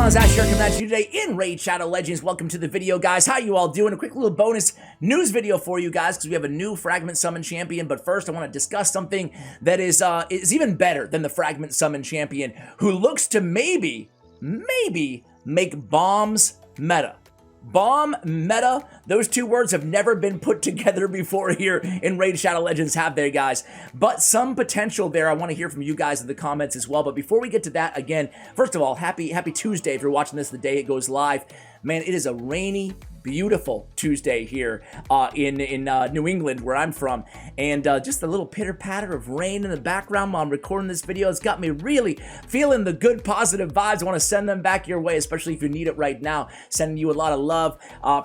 on? It's Ash here coming at you today in Raid Shadow Legends. Welcome to the video, guys. How you all doing? A quick little bonus news video for you guys because we have a new Fragment Summon champion. But first, I want to discuss something that is even better than the Fragment Summon champion, who looks to maybe make bombs meta. Bomb meta, those two words have never been put together before here in Raid Shadow Legends, have they, guys? But some potential there. I want to hear from you guys in the comments as well. But before we get to that, again, first of all, happy Tuesday if you're watching this the day it goes live. Man, it is a rainy, beautiful Tuesday here in New England, where I'm from, and just a little pitter-patter of rain in the background while I'm recording this video. It's got me really feeling the good, positive vibes. I want to send them back your way, especially if you need it right now. Sending you a lot of love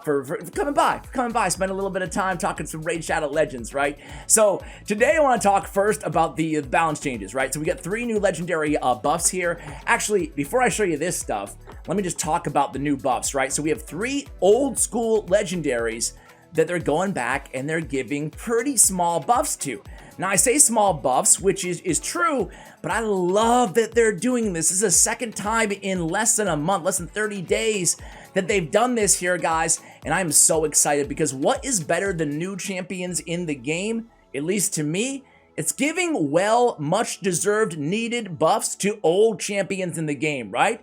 for coming by, spend a little bit of time talking some Raid Shadow Legends, right? So today I want to talk first about the balance changes, right? So we got 3 new legendary buffs here. Actually, before I show you this stuff, let me just talk about the new buffs, right? So we have 3 old school legendaries that they're going back and they're giving pretty small buffs to. Now I say small buffs, which is true, but I love that they're doing this. This is the second time in less than a month, less than 30 days that they've done this here, guys, and I'm so excited because what is better than new champions in the game, at least to me? It's giving, well, much deserved needed buffs to old champions in the game, right?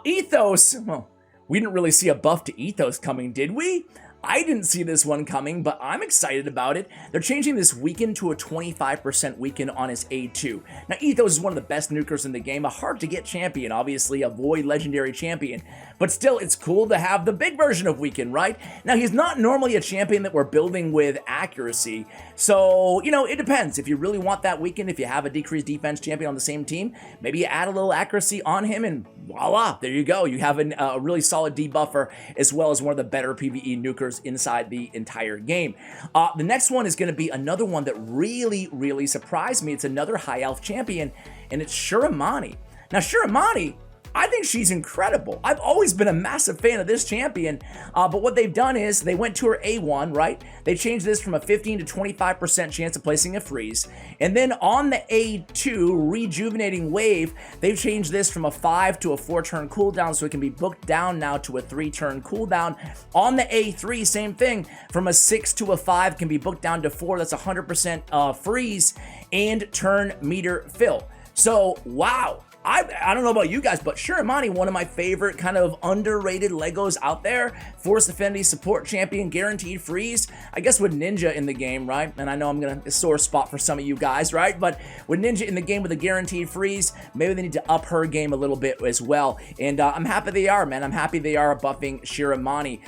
Ethos, well, we didn't really see a buff to Ethos coming, did we? I didn't see this one coming, but I'm excited about it. They're changing this weaken to a 25% weaken on his A2. Now, Ethos is one of the best nukers in the game, a hard-to-get champion, obviously a void legendary champion, but still, it's cool to have the big version of weaken, right? Now, he's not normally a champion that we're building with accuracy, so, you know, it depends. If you really want that weaken, if you have a decreased defense champion on the same team, maybe you add a little accuracy on him, and voila, there you go. You have a really solid debuffer, as well as one of the better PvE nukers inside the entire game. The next one is going to be another one that really surprised me. It's another high elf champion, and it's Shirimani. Now, Shirimani, I think she's incredible. I've always been a massive fan of this champion, but what they've done is they went to her A1, right? They changed this from a 15 to 25% chance of placing a freeze. And then on the A2, Rejuvenating Wave, they've changed this from a 5 to a 4-turn cooldown, so it can be booked down now to a 3-turn cooldown. On the A3, same thing, from a 6 to a 5, can be booked down to 4. That's 100% freeze and turn meter fill. So, wow. I don't know about you guys, but Shirimani, one of my favorite kind of underrated Legos out there. Force Affinity support champion, guaranteed freeze. I guess with Ninja in the game, right? And I know I'm going to sore spot for some of you guys, right? But with Ninja in the game with a guaranteed freeze, maybe they need to up her game a little bit as well. And I'm happy they are, man. I'm happy they are buffing Shirimani.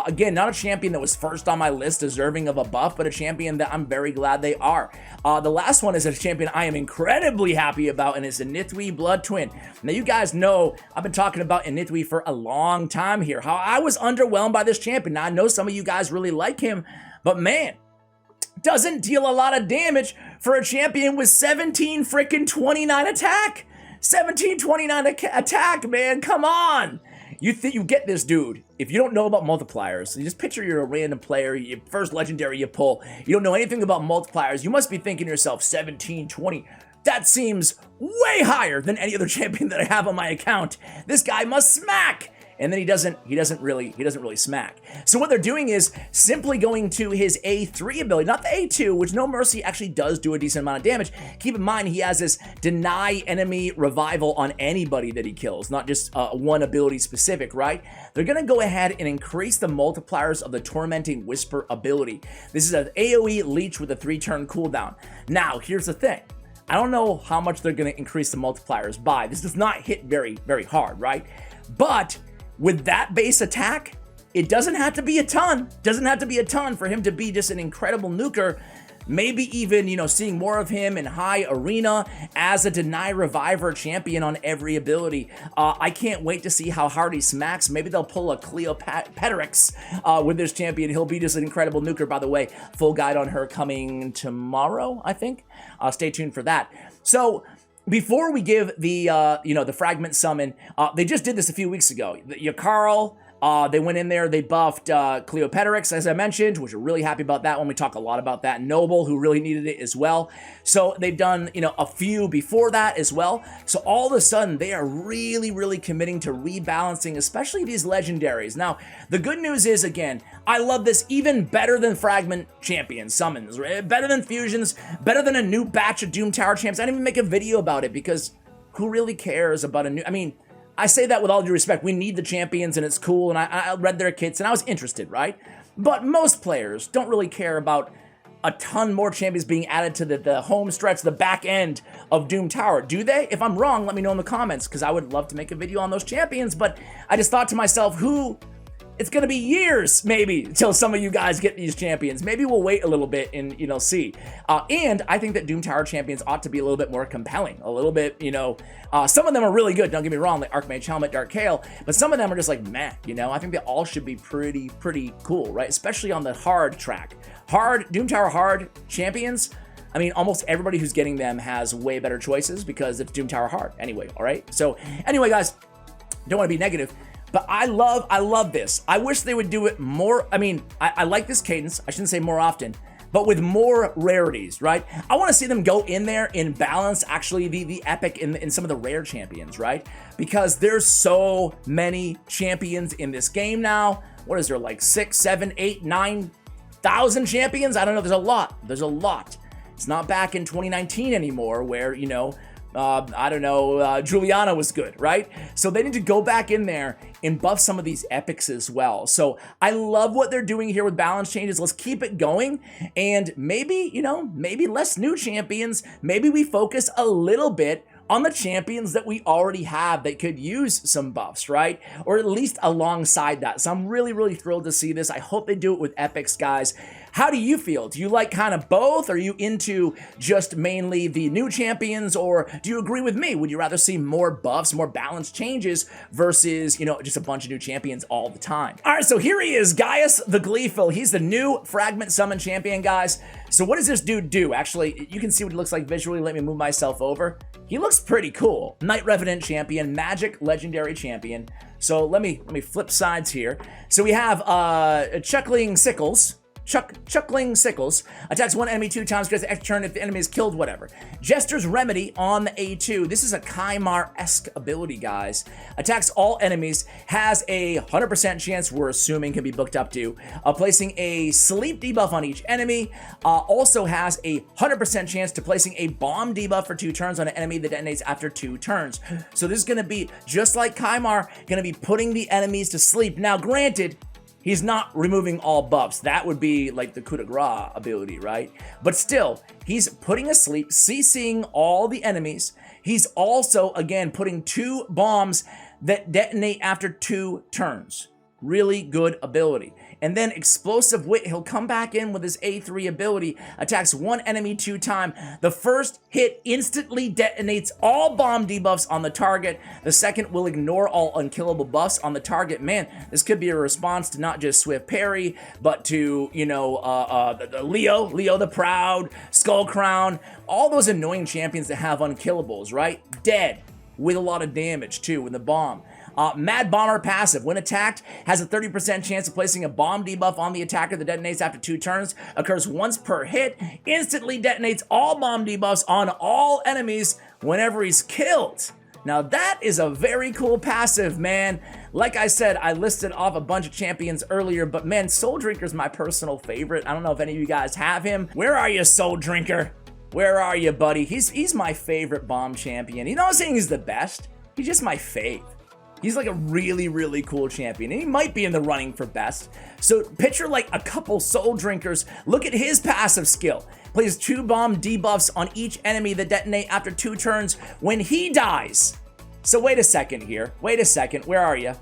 Again, not a champion that was first on my list deserving of a buff, but a champion that I'm very glad they are. The last one is a champion I am incredibly happy about, and it's Inithwe Blood Twin. Now, you guys know I've been talking about Inithwe for a long time here, how I was underwhelmed by this champion. Now, I know some of you guys really like him, but man, doesn't deal a lot of damage for a champion with 17-29 attack. 17-29 attack, man, come on. You get this dude. If you don't know about multipliers, you just picture you're a random player, your first legendary you pull, you don't know anything about multipliers, you must be thinking to yourself, 17-20, that seems way higher than any other champion that I have on my account. This guy must smack. And then he doesn't really smack. So what they're doing is simply going to his A3 ability, not the A2, which No Mercy actually does do a decent amount of damage. Keep in mind, he has this deny enemy revival on anybody that he kills, not just one ability specific, right? They're gonna go ahead and increase the multipliers of the Tormenting Whisper ability. This is an AoE leech with a 3-turn cooldown. Now, here's the thing. I don't know how much they're gonna increase the multipliers by. This does not hit very hard, right? But with that base attack, it doesn't have to be a ton. Doesn't have to be a ton for him to be just an incredible nuker. Maybe even, you know, seeing more of him in high arena as a deny reviver champion on every ability. I can't wait to see how hard he smacks. Maybe they'll pull a Cleopatrix with this champion. He'll be just an incredible nuker, by the way. Full guide on her coming tomorrow, I think. Stay tuned for that. So, before we give the, the Fragment Summon, they just did this a few weeks ago. Your Carl, They went in there, they buffed Cleopatrix, as I mentioned, which we're really happy about that one. We talk a lot about that. Noble, who really needed it as well. So they've done, you know, a few before that as well. So all of a sudden, they are really, really committing to rebalancing, especially these legendaries. Now, the good news is, again, I love this even better than Fragment Champions, Summons, right? Better than Fusions, better than a new batch of Doom Tower Champs. I didn't even make a video about it because who really cares about a new, I mean, I say that with all due respect. We need the champions and it's cool, and I read their kits and I was interested, right? But most players don't really care about a ton more champions being added to the home stretch, the back end of Doom Tower. Do they? If I'm wrong, let me know in the comments, because I would love to make a video on those champions. But I just thought to myself, it's going to be years, maybe, until some of you guys get these champions. Maybe we'll wait a little bit and, you know, see. And I think that Doom Tower champions ought to be a little bit more compelling. A little bit, you know, some of them are really good, don't get me wrong, like Archmage Helmet, Dark Kael, but some of them are just like, meh, you know? I think they all should be pretty cool, right? Especially on the hard track. Doom Tower hard champions, I mean, almost everybody who's getting them has way better choices because it's Doom Tower hard anyway, all right? So anyway, guys, don't want to be negative, but I love this. I wish they would do it more. I mean, I like this cadence. I shouldn't say more often, but with more rarities, right? I want to see them go in there and balance actually the epic in some of the rare champions, right? Because there's so many champions in this game now. What is there, like 6, 7, 8, 9,000 champions? I don't know. There's a lot. There's a lot. It's not back in 2019 anymore where, you know, I don't know, Juliana was good, right? So they need to go back in there and buff some of these epics as well. So I love what they're doing here with balance changes. Let's keep it going. And maybe, you know, maybe less new champions. Maybe we focus a little bit on the champions that we already have that could use some buffs, right? Or at least alongside that. So I'm really thrilled to see this. I hope they do it with epics, guys. How do you feel? Do you like kind of both? Are you into just mainly the new champions, or do you agree with me? Would you rather see more buffs, more balanced changes versus, you know, just a bunch of new champions all the time? All right, so here he is, Gaius the Gleeful. He's the new Fragment Summon champion, guys. So what does this dude do? Actually, you can see what he looks like visually. Let me move myself over. He looks pretty cool. Knight Revenant champion, magic legendary champion. So let me flip sides here. So we have Chuckling Sickles. Chuckling Sickles attacks one enemy 2 times, gets an extra turn if the enemy is killed, whatever. Jester's Remedy on the A2. This is a Kymar-esque ability, guys. Attacks all enemies, has a 100% chance, we're assuming can be booked up to, placing a sleep debuff on each enemy. Also has a 100% chance to placing a bomb debuff for 2 turns on an enemy that detonates after 2 turns. So this is going to be, just like Kymar, going to be putting the enemies to sleep. Now, granted, he's not removing all buffs. That would be like the coup de grace ability, right? But still, he's putting asleep, CCing all the enemies. He's also, again, putting 2 bombs that detonate after 2 turns. Really good ability. And then Explosive Wit, he'll come back in with his A3 ability, attacks one enemy 2 times. The first hit instantly detonates all bomb debuffs on the target. The second will ignore all unkillable buffs on the target. Man, this could be a response to not just Swift Parry, but to, you know, Leo the Proud, Skull Crown, all those annoying champions that have unkillables, right? Dead with a lot of damage too with the bomb. Mad Bomber passive. When attacked, has a 30% chance of placing a bomb debuff on the attacker that detonates after 2 turns. Occurs once per hit. Instantly detonates all bomb debuffs on all enemies whenever he's killed. Now that is a very cool passive, man. Like I said, I listed off a bunch of champions earlier, but man, Soul Drinker's my personal favorite. I don't know if any of you guys have him. Where are you, Soul Drinker? Where are you, buddy? He's my favorite bomb champion. You know, I'm not saying he's the best. He's just my fave. He's like a really cool champion, and he might be in the running for best. So picture like a couple Soul Drinkers. Look at his passive skill. Plays 2 bomb debuffs on each enemy that detonate after 2 turns when he dies. So wait a second here. Wait a second. Where are you?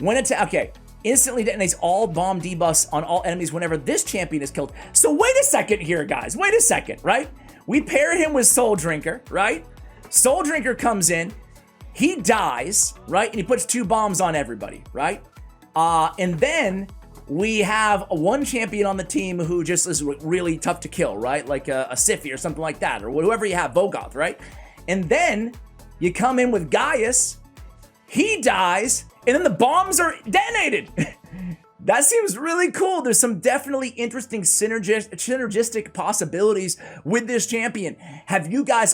Okay. Instantly detonates all bomb debuffs on all enemies whenever this champion is killed. So wait a second here, guys. Wait a second, right? We pair him with Soul Drinker, right? Soul Drinker comes in. He dies, right? And he puts 2 bombs on everybody, right? And then we have one champion on the team who just is really tough to kill, right? Like a Siphi or something like that, or whoever you have, Vogoth, right? And then you come in with Gaius. He dies, and then the bombs are detonated. That seems really cool. There's some definitely interesting synergistic possibilities with this champion. Can you guys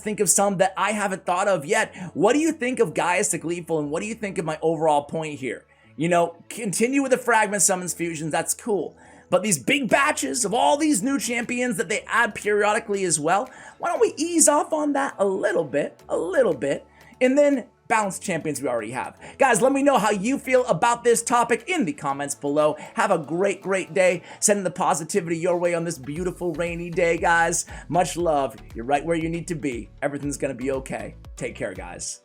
think of some that I haven't thought of yet? What do you think of Gaius the Gleeful, and what do you think of my overall point here? You know, continue with the Fragment Summons fusions, that's cool. But these big batches of all these new champions that they add periodically as well, why don't we ease off on that a little bit, and then balanced champions we already have. Guys, let me know how you feel about this topic in the comments below. Have a great, great day. Sending the positivity your way on this beautiful rainy day, guys. Much love. You're right where you need to be. Everything's gonna be okay. Take care, guys.